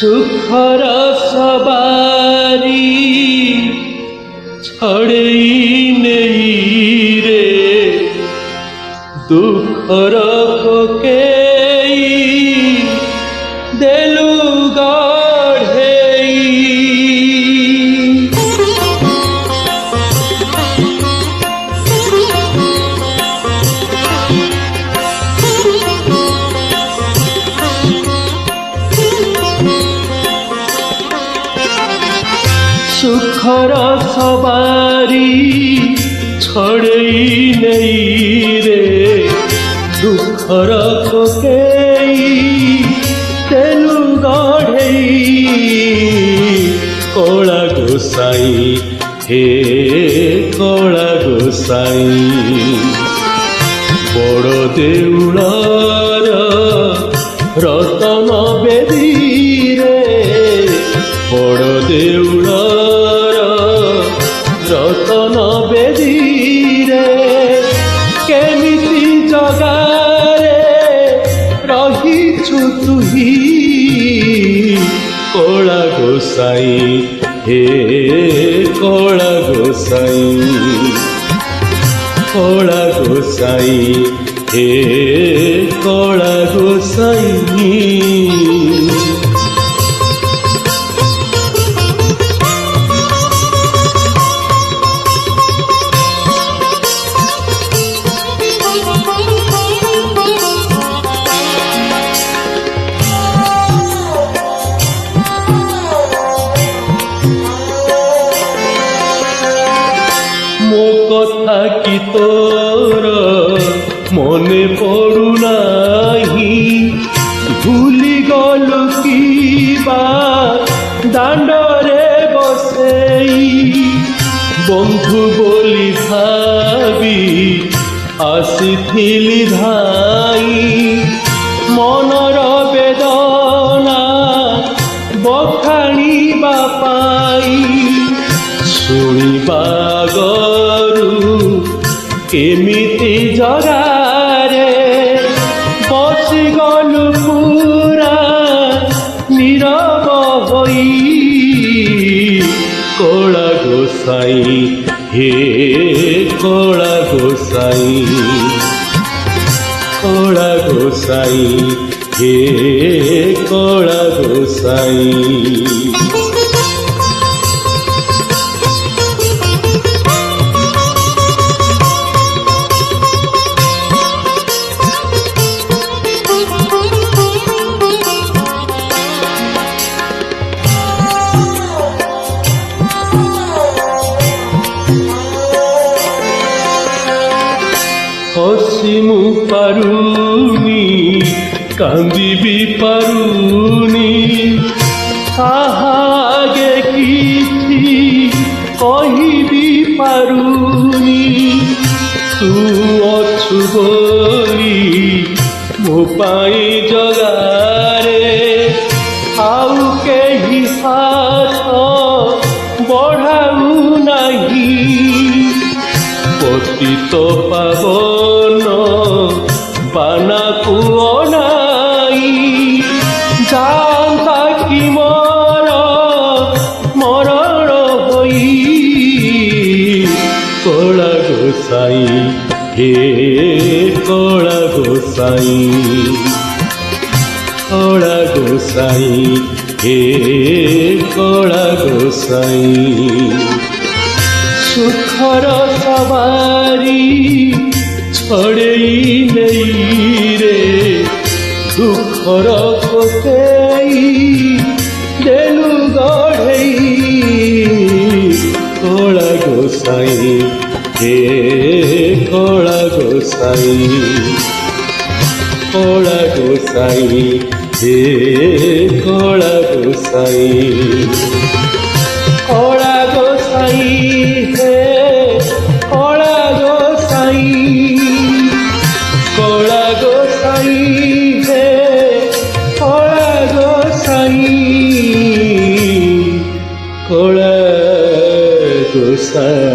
সুখর সবারি ছড়েই নেই রে দুঃখর কোকেই দেলু গঢ়েই সুখর সবারি ছড়েই নেই রে দুঃখর কোকেই তেলু গঢ়েই কলা গোসাই হে কলা গোসাই বড় দেউলর রতন বেদী রে বড় দেউলর রতন বেদী রে কেমিতি জগারে রহিছু তুহি কলা গোসাই হে কলা গোসাই কলা গোসাই হে কলা গোসাই মো কথা কি তোর মনে পড়ু নাহি ভুলি গলু কিবা দাণ্ডরে বসেই বন্ধু বলি ভাবি আসিথিলি ধাই মনর বেদনা বখাণিবা পাই শুଣିবা গরু কেমিতি জগারে বসি গলু পুরা নীরব হই কলা গোসাই হে কলা গোসাই কলা গোসাই হে কলা গোসাই হসিমু পারুনি কান্দিবি পারুনি কাহাগে কিছি কহিবি পারুনি তু অছু বলি ମୋ ପାଇଁ ଜଗାରେ ଆଉ କେହି ସାଥ ବଢ଼ାଉ ନାହିଁ ପତିତ ପାବନ ବାନାକୁ ଅନାଇ ଯାଆନ୍ତା କି ମୋର ମରଣ ହୋଇ କଳା ଗୋସାଇ হে কলা গোসাই কলা গোসাই হে কলা গোসাই সুখর সবারি ছড়েই নেই রে দুঃখর কোকেই দেলু গঢ়েই কলা গোসাই হে কলা গোসাই কলা গোসাই হে কলা গোসাই কলা গোসাই হে কলা গোসাই কলা গোসাই হে কলা গোসাই কলা গোসাই